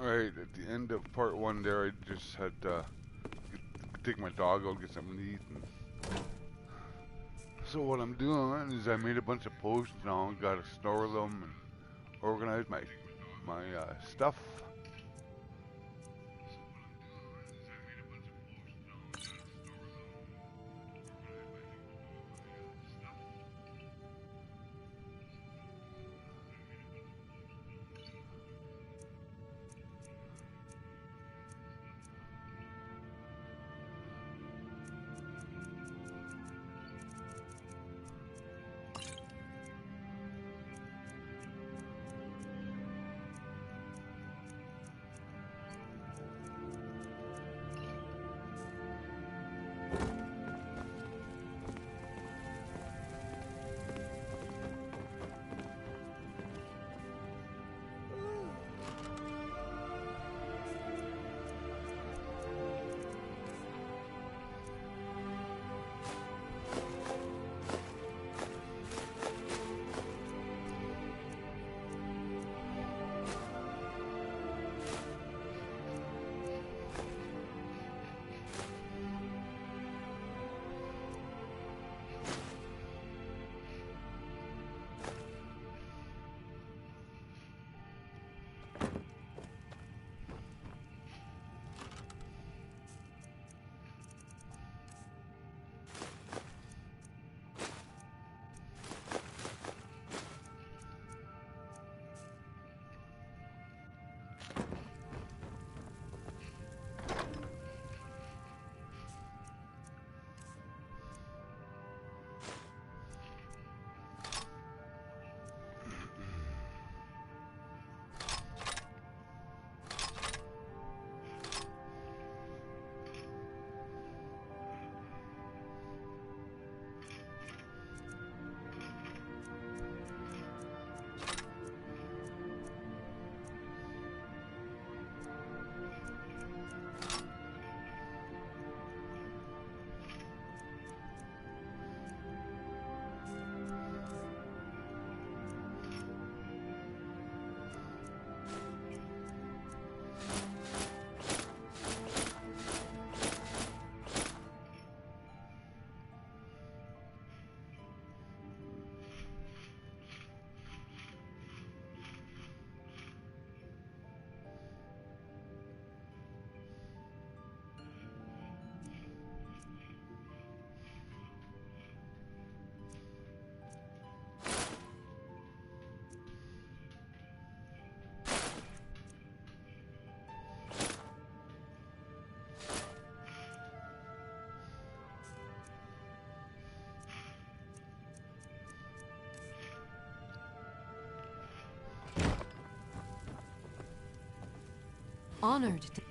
Alright, at the end of part one there, I just had to take my dog out, get something to eat. And so what I'm doing is I made a bunch of posts now, gotta store them and organize my stuff. Honored to...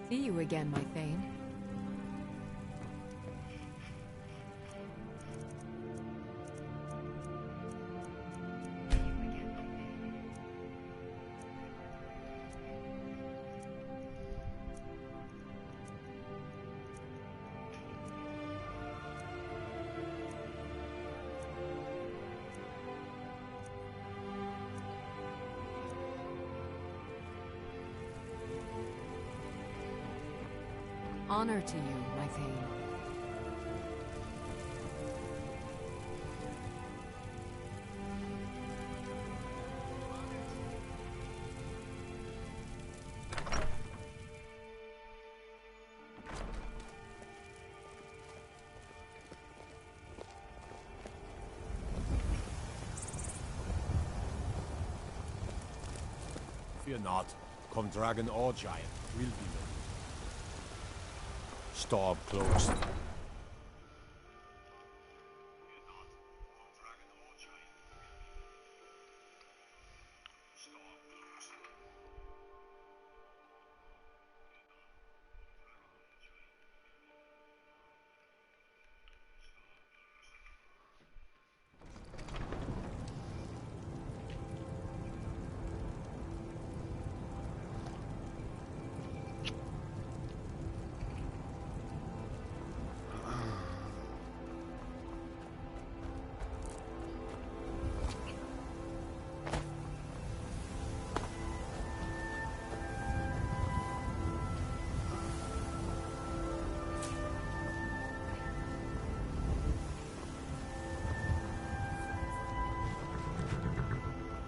See you again, my Thane. Honor to you, my Thane. Fear not. Come dragon or giant, will be there. Storm closed.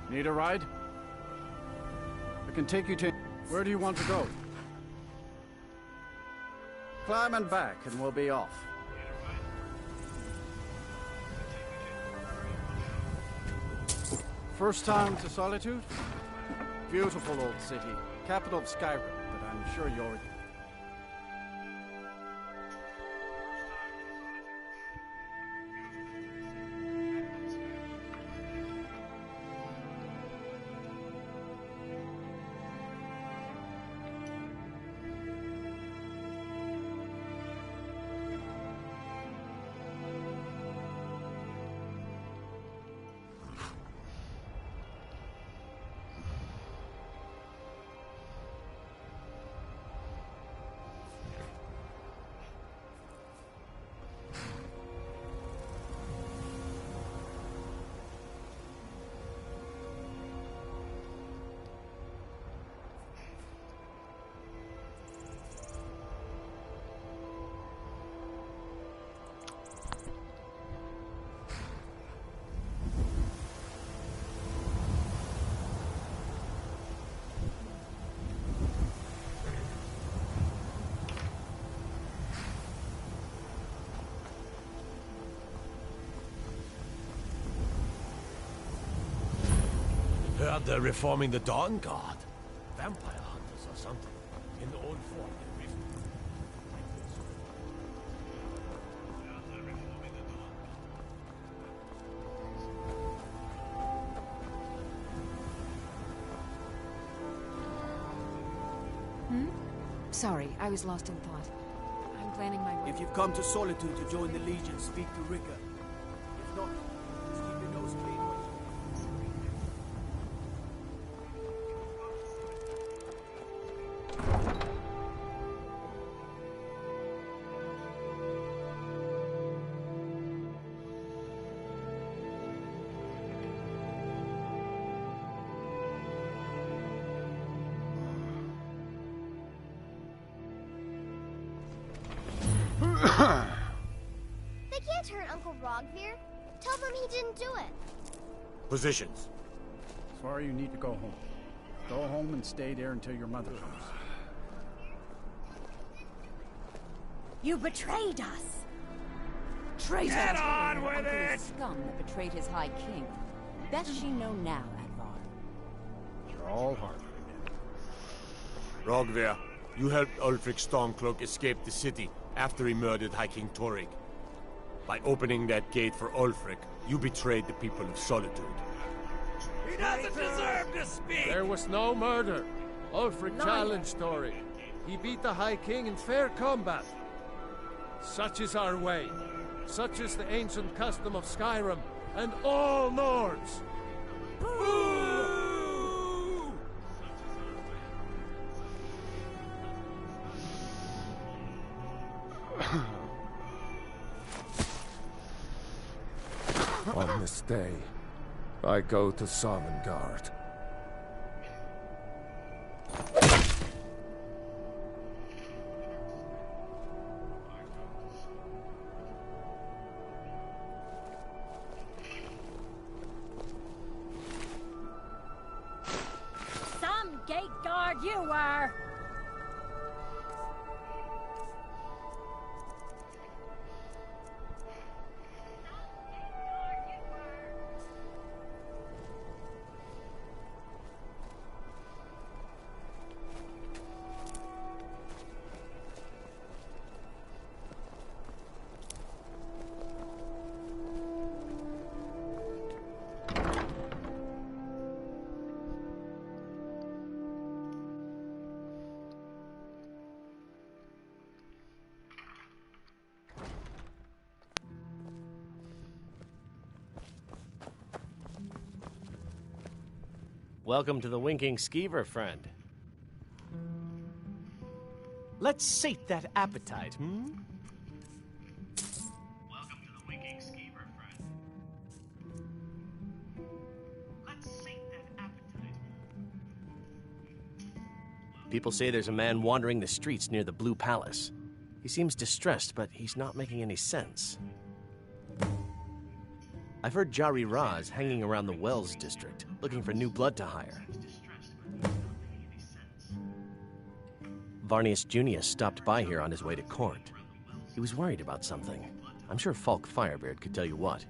Need a ride? I can take you to... Where do you want to go? Climb and back and we'll be off. First time to Solitude? Beautiful old city. Capital of Skyrim, but I'm sure you're... Heard they're reforming the Dawn Guard. Vampire hunters or something. In the old form. Sorry, I was lost in thought. I'm planning my... If you've come to Solitude to join the Legion, speak to Ricker. If not, just keep your nose clean when They can't hurt Uncle Rogvir. Tell them he didn't do it. Positions. Sorry, you need to go home. Go home and stay there until your mother comes. You betrayed us! Traitor! Get on with it! Scum that betrayed his High King. Best she know now, Advar. You're all hard. Rogver, you helped Ulfric Stormcloak escape the city after he murdered High King Torrig. By opening that gate for Ulfric, you betrayed the people of Solitude. He doesn't deserve to speak! There was no murder. Ulfric challenged Torrig. He beat the High King in fair combat. Such is our way. Such is the ancient custom of Skyrim and all Nords. Boo! On this day, I go to Sovngarde. Some gate guard you were! Welcome to the Winking Skeever, friend. Let's sate that appetite, hmm? Welcome to the Winking Skeever, friend. Let's sate that appetite. People say there's a man wandering the streets near the Blue Palace. He seems distressed, but he's not making any sense. I've heard Jari Raz hanging around the Wells district, looking for new blood to hire. Varnius Junius stopped by here on his way to court. He was worried about something. I'm sure Falk Firebeard could tell you what.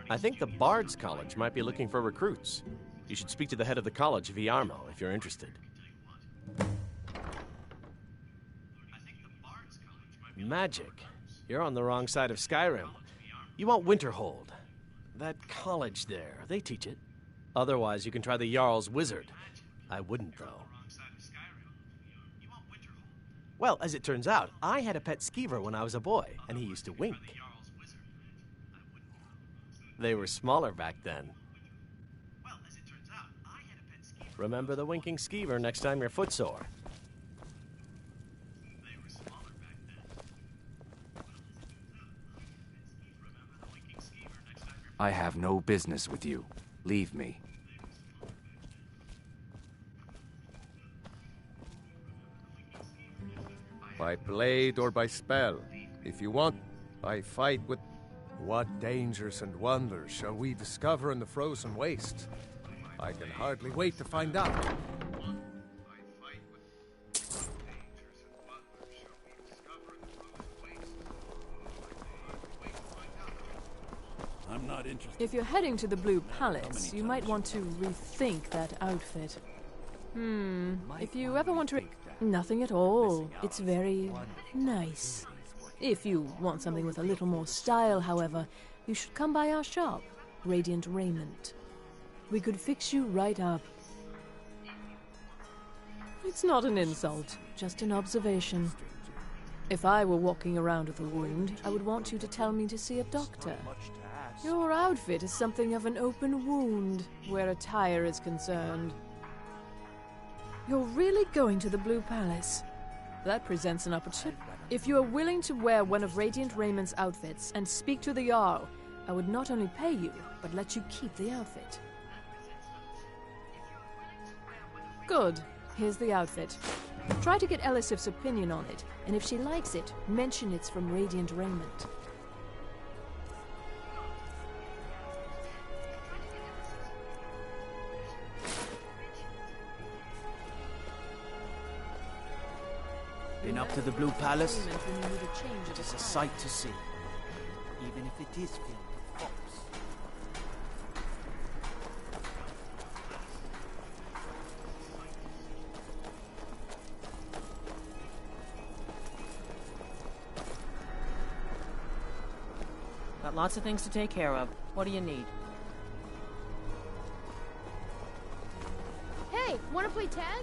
I think the Bard's College might be looking for recruits. You should speak to the head of the college, Viarmo, if you're interested. Magic. You're on the wrong side of Skyrim. You want Winterhold. That college there, they teach it. Otherwise, you can try the Jarl's Wizard. I wouldn't, though. Well, as it turns out, I had a pet skeever when I was a boy, and he used to wink. They were smaller back then. Remember the winking skeever next time you're footsore. I have no business with you. Leave me. By blade or by spell. If you want, I fight with... What dangers and wonders shall we discover in the frozen waste? I can hardly wait to find out. I'm not interested. If you're heading to the Blue Palace, you might want to rethink that outfit. If you ever want to... Nothing at all. It's very nice. If you want something with a little more style, however, you should come by our shop, Radiant Raiment. We could fix you right up. It's not an insult, just an observation. If I were walking around with a wound, I would want you to tell me to see a doctor. Your outfit is something of an open wound, where attire is concerned. You're really going to the Blue Palace? That presents an opportunity. If you are willing to wear one of Radiant Raymond's outfits and speak to the Jarl, I would not only pay you, but let you keep the outfit. Good. Here's the outfit. Try to get Elisif's opinion on it, and if she likes it, mention it's from Radiant Raiment. Been up to the Blue Palace? It is a sight to see, even if it is filled with fops. Lots of things to take care of. What do you need? Hey, wanna play tag?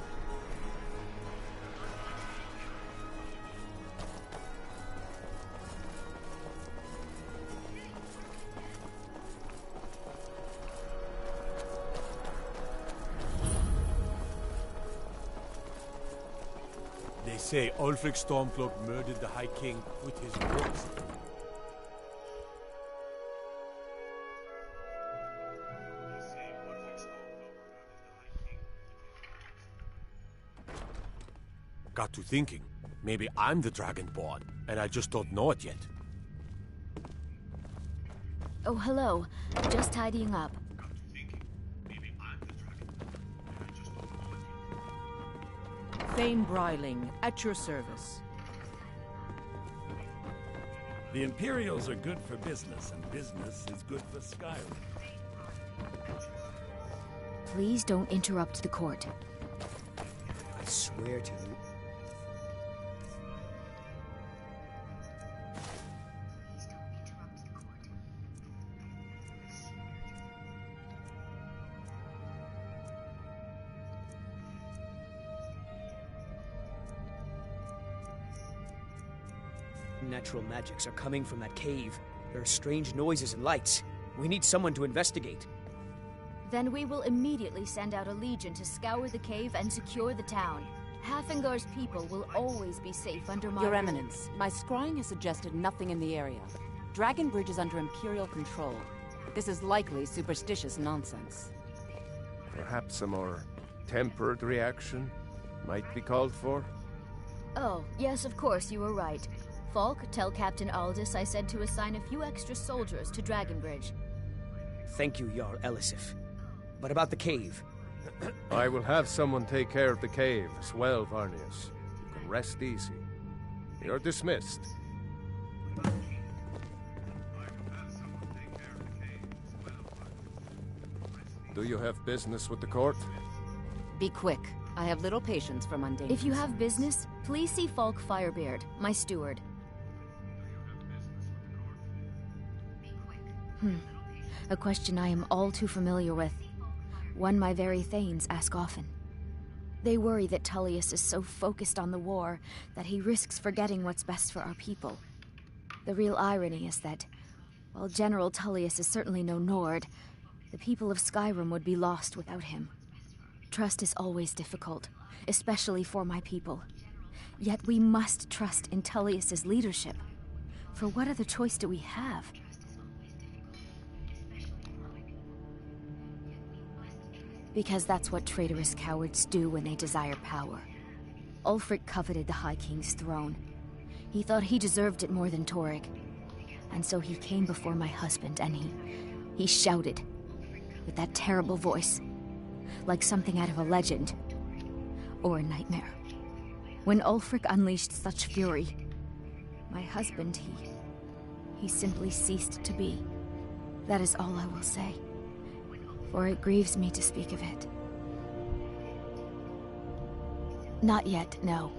They say Ulfric Stormcloak murdered the High King with his voice. Got to thinking, maybe I'm the Dragonborn, and I just don't know it yet. Oh, hello. Just tidying up. Thane Bryling, at your service. The Imperials are good for business, and business is good for Skyrim. Please don't interrupt the court. I swear to you. Natural magics are coming from that cave. There are strange noises and lights. We need someone to investigate. Then we will immediately send out a legion to scour the cave and secure the town. Hafingar's people will always be safe under my Your rule. Eminence, my scrying has suggested nothing in the area. Dragonbridge is under Imperial control. This is likely superstitious nonsense. Perhaps a more tempered reaction might be called for? Oh, yes, of course, you were right. Falk, tell Captain Aldous I said to assign a few extra soldiers to Dragonbridge. Thank you, Jarl Elisif. But about the cave? I will have someone take care of the cave as well, Varnius. You can rest easy. You're dismissed. Do you have business with the court? Be quick. I have little patience for mundane. If you have business, please see Falk Firebeard, my steward. A question I am all too familiar with. One my very Thanes ask often. They worry that Tullius is so focused on the war that he risks forgetting what's best for our people. The real irony is that, while General Tullius is certainly no Nord, the people of Skyrim would be lost without him. Trust is always difficult, especially for my people. Yet we must trust in Tullius's leadership. For what other choice do we have? Because that's what traitorous cowards do when they desire power. Ulfric coveted the High King's throne. He thought he deserved it more than Torrig. And so he came before my husband and he shouted with that terrible voice, like something out of a legend or a nightmare. When Ulfric unleashed such fury, my husband, he simply ceased to be. That is all I will say. For it grieves me to speak of it. Not yet, no.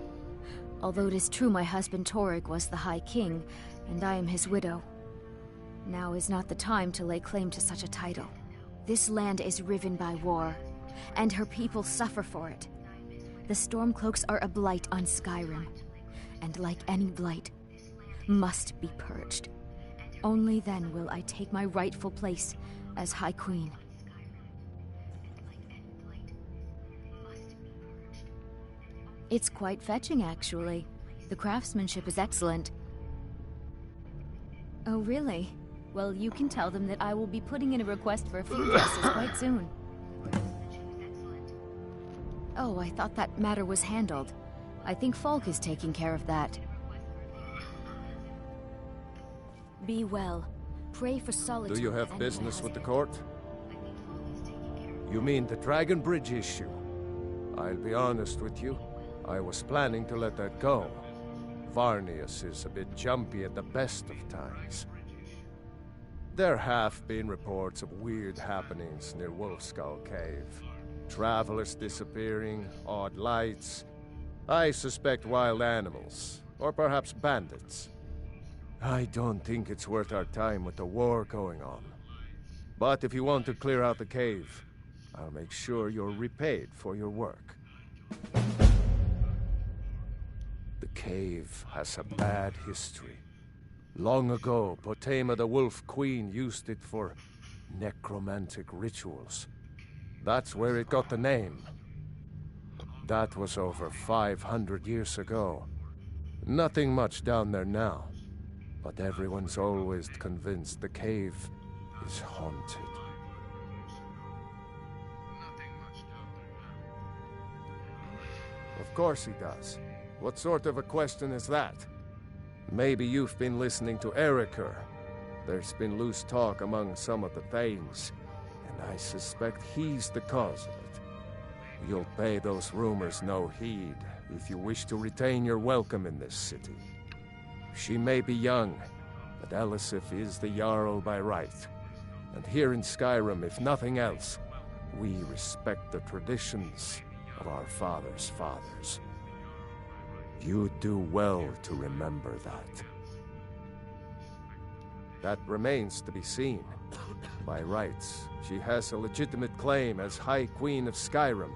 Although it is true my husband Torrig was the High King, and I am his widow. Now is not the time to lay claim to such a title. This land is riven by war, and her people suffer for it. The Stormcloaks are a blight on Skyrim, and like any blight, must be purged. Only then will I take my rightful place as High Queen. It's quite fetching, actually. The craftsmanship is excellent. Oh, really? Well, you can tell them that I will be putting in a request for a few dresses quite soon. Oh, I thought that matter was handled. I think Falk is taking care of that. Be well. Pray for solitude. Do you have business with the court? You mean the Dragonbridge issue? I'll be honest with you. I was planning to let that go. Varnius is a bit jumpy at the best of times. There have been reports of weird happenings near Wolfskull Cave. Travelers disappearing, odd lights. I suspect wild animals, or perhaps bandits. I don't think it's worth our time with the war going on. But if you want to clear out the cave, I'll make sure you're repaid for your work. The cave has a bad history. Long ago, Potema the Wolf Queen used it for necromantic rituals. That's where it got the name. That was over 500 years ago. Nothing much down there now, but everyone's always convinced the cave is haunted. Of course he does. What sort of a question is that? Maybe you've been listening to Eriker. There's been loose talk among some of the Thanes, and I suspect he's the cause of it. You'll pay those rumors no heed if you wish to retain your welcome in this city. She may be young, but Elisif is the Jarl by right. And here in Skyrim, if nothing else, we respect the traditions of our fathers' fathers. You do well to remember that. That remains to be seen. By rights, she has a legitimate claim as High Queen of Skyrim.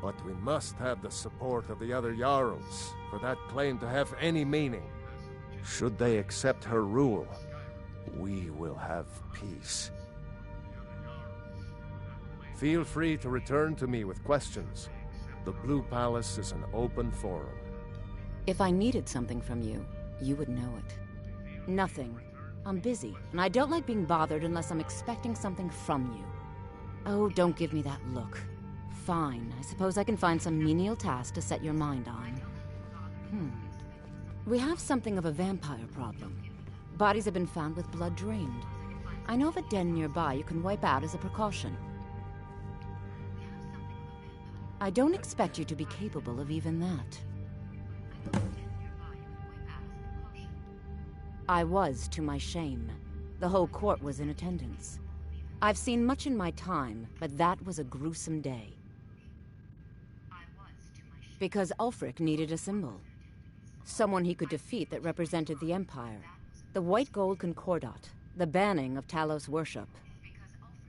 But we must have the support of the other Jarls for that claim to have any meaning. Should they accept her rule, we will have peace. Feel free to return to me with questions. The Blue Palace is an open forum. If I needed something from you, you would know it. Nothing. I'm busy, and I don't like being bothered unless I'm expecting something from you. Oh, don't give me that look. Fine, I suppose I can find some menial task to set your mind on. We have something of a vampire problem. Bodies have been found with blood drained. I know of a den nearby you can wipe out as a precaution. I don't expect you to be capable of even that. I was, to my shame. The whole court was in attendance. I've seen much in my time, but that was a gruesome day. Because Ulfric needed a symbol. Someone he could defeat that represented the Empire. The White Gold Concordat, the banning of Talos worship.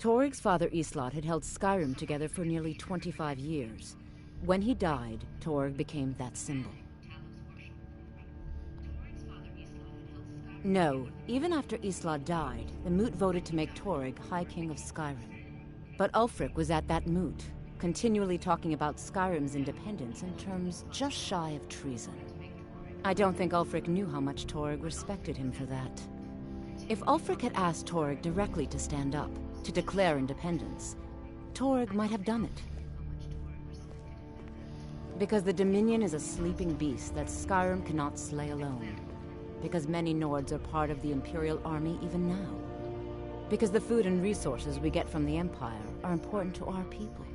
Torig's father Islot had held Skyrim together for nearly 25 years. When he died, Torig became that symbol. No, even after Islot died, the Moot voted to make Torig High King of Skyrim. But Ulfric was at that Moot, continually talking about Skyrim's independence in terms just shy of treason. I don't think Ulfric knew how much Torig respected him for that. If Ulfric had asked Torig directly to stand up, to declare independence, Torig might have done it. Because the Dominion is a sleeping beast that Skyrim cannot slay alone. Because many Nords are part of the Imperial Army even now. Because the food and resources we get from the Empire are important to our people.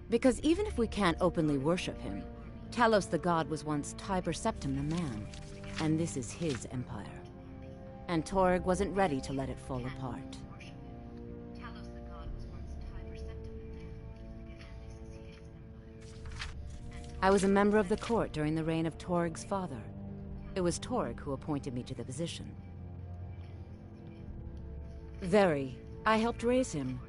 Because even if we can't openly worship him, Talos the God was once Tiber Septim the man, and this is his empire. And Torig wasn't ready to let it fall apart. I was a member of the court during the reign of Torig's father. It was Torig who appointed me to the position. Very. I helped raise him.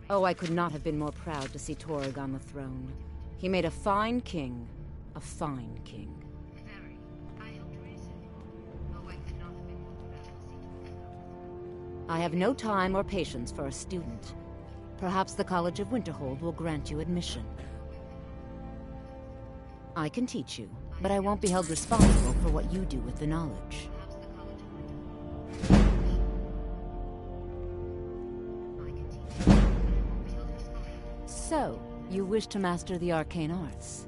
Oh, I could not have been more proud to see Torig on the throne. He made a fine king. A fine king. I have no time or patience for a student. Perhaps the College of Winterhold will grant you admission. I can teach you, but I won't be held responsible for what you do with the knowledge. So, you wish to master the arcane arts?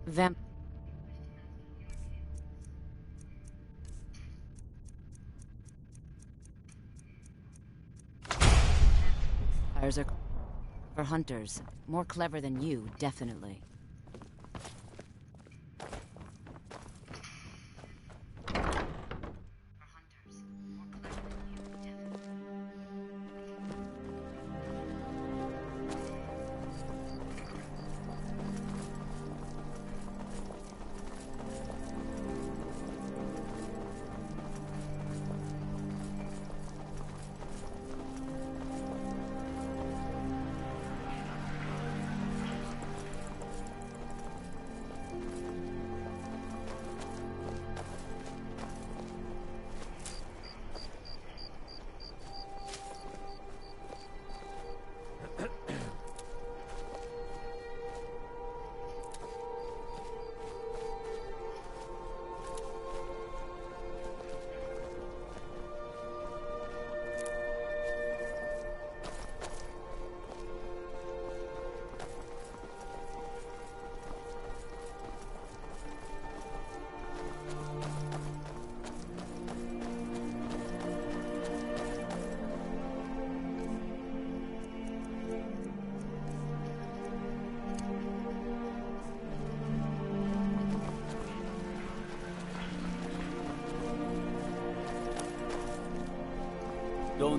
Vampires are for hunters. More clever than you, definitely.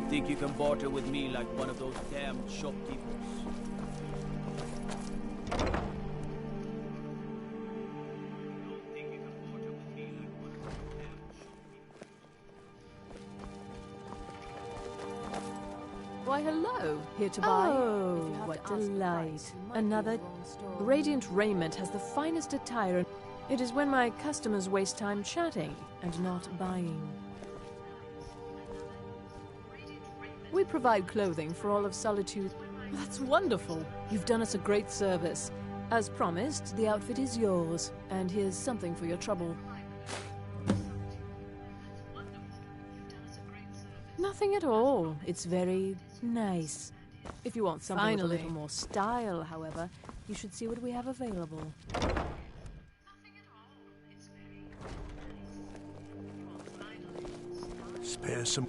Think you can barter with me like one of those damned shopkeepers? Why, hello. Here to buy? Oh, what delight. Another Radiant Raiment has the finest attire. It is when my customers waste time chatting and not buying. We provide clothing for all of Solitude. That's wonderful. You've done us a great service. As promised, the outfit is yours. And here's something for your trouble. Nothing at all. It's very nice. If you want something with a little more style, however, you should see what we have available. Spare some...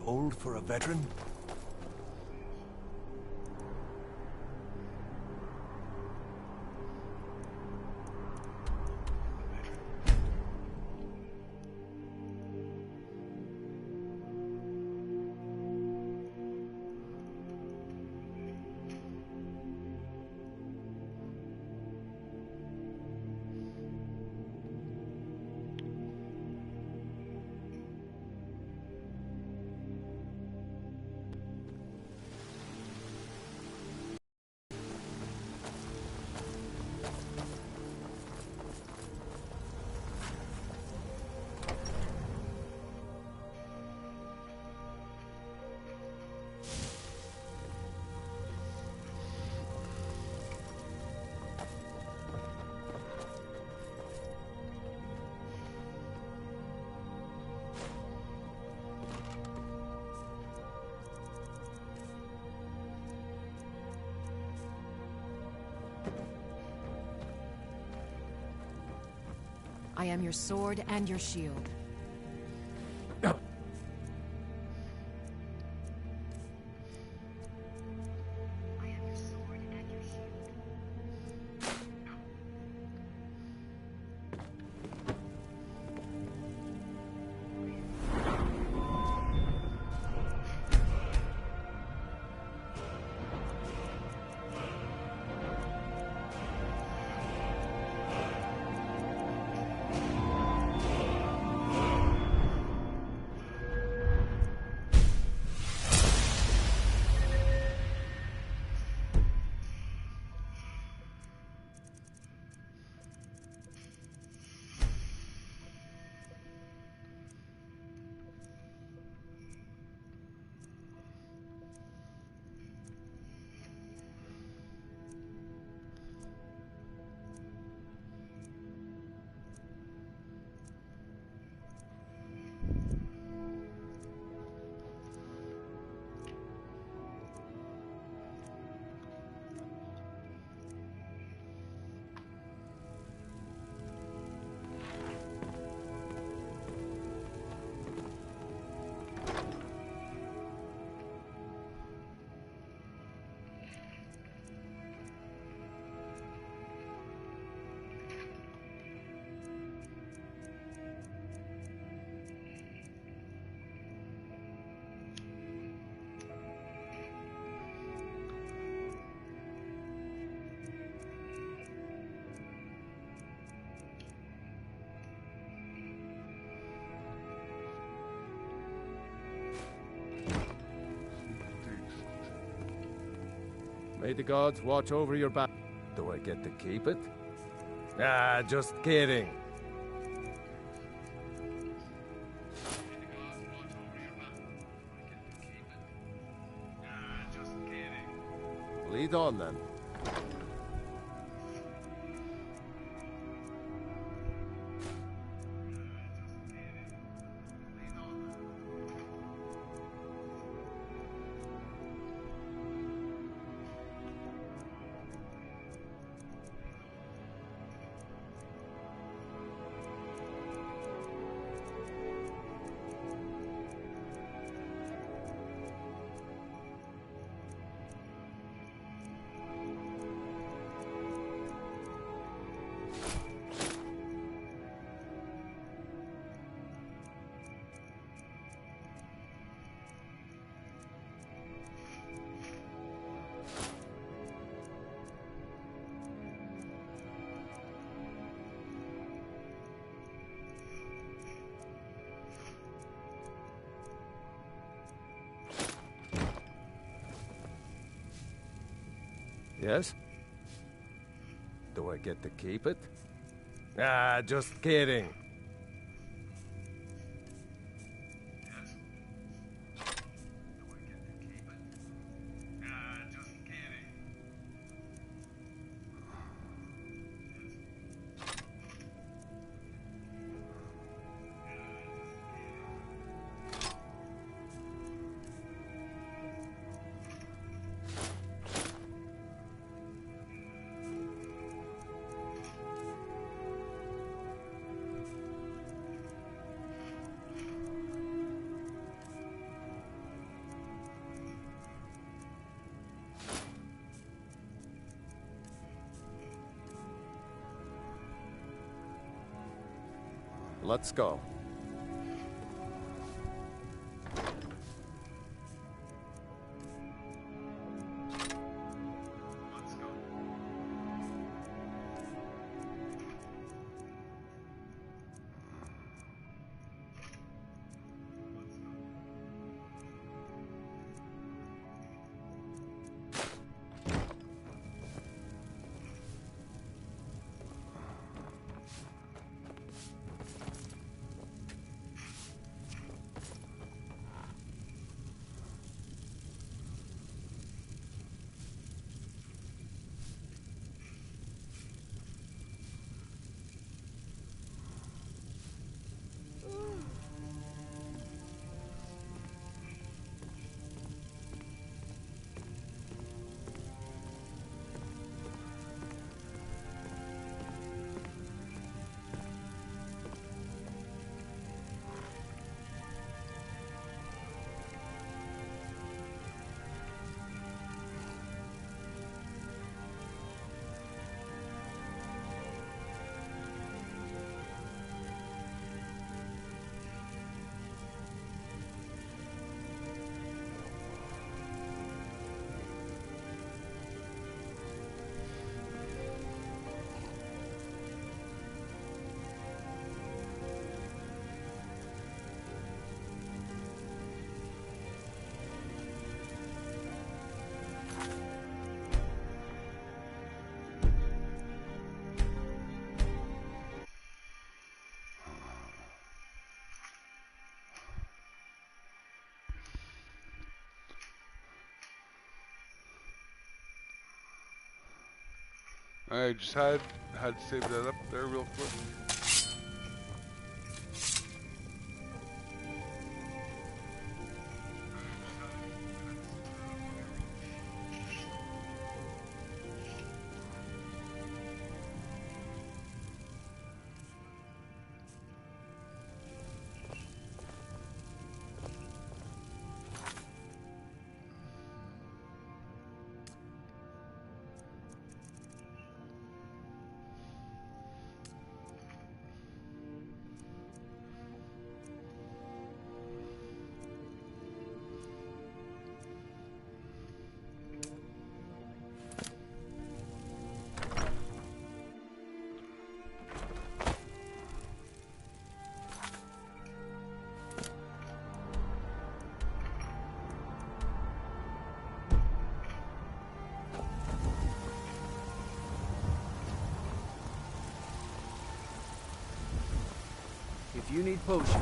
Old for a veteran? I am your sword and your shield. May the gods watch over your back. Do I get to keep it? Ah, just kidding. Lead on then. Yes? Do I get to keep it? Ah, just kidding. Let's go. I just had to save that up there real quick. If you need potion.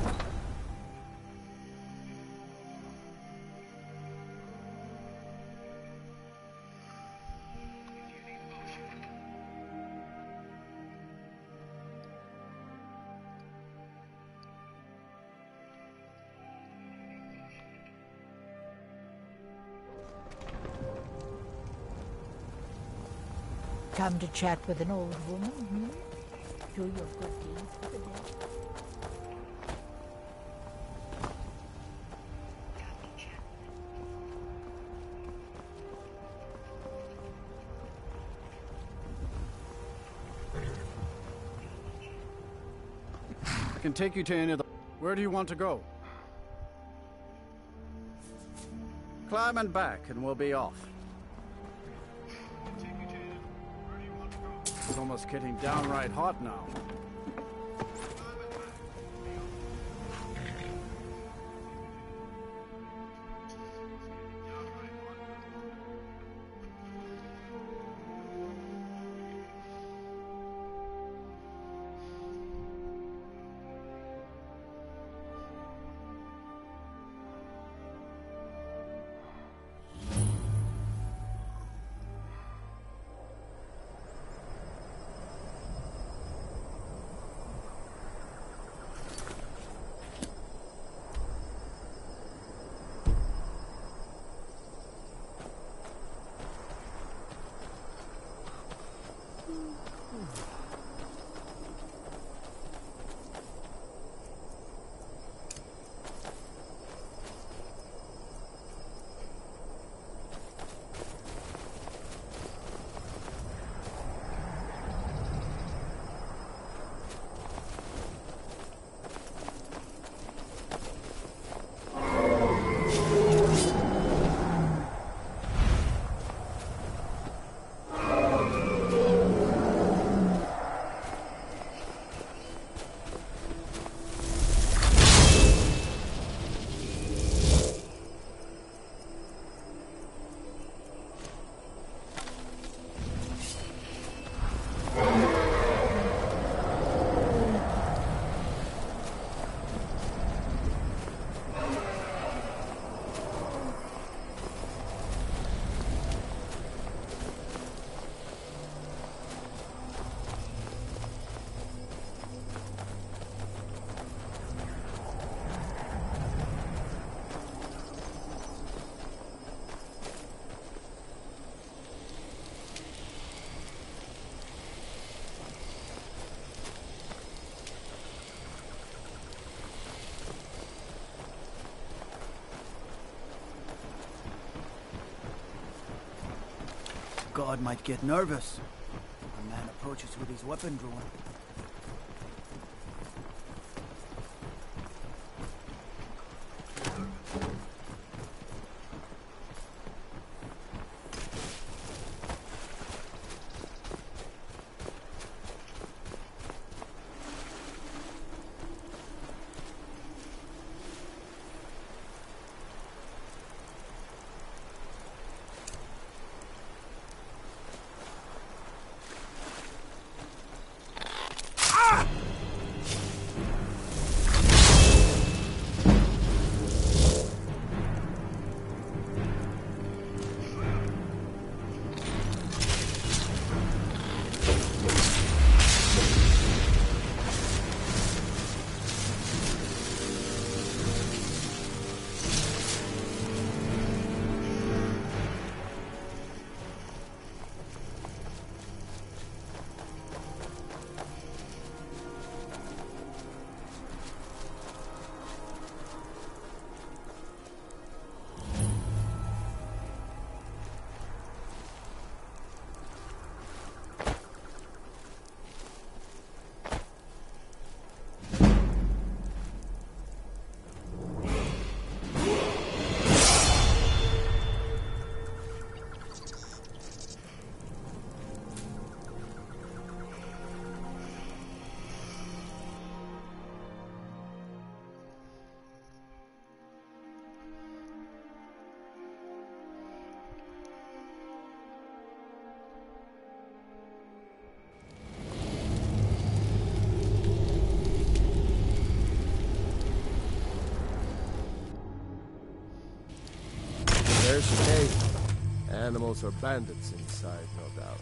Come to chat with an old woman, hmm? Do your good deeds for the day. I can take you to any of the... Where do you want to go? Climb and back, and we'll be off. It's almost getting downright hot now. god might get nervous. A man approaches with his weapon drawn. There's the cave. Animals or bandits inside, no doubt.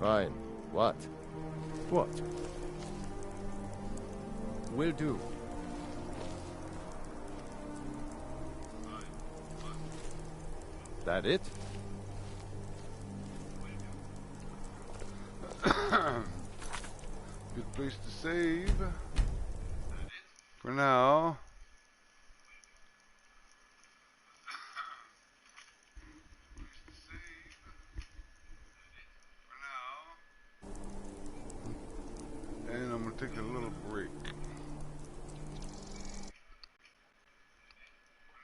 Fine. What? What? Will do. That it? Good place to save. For now. And I'm gonna take a little break.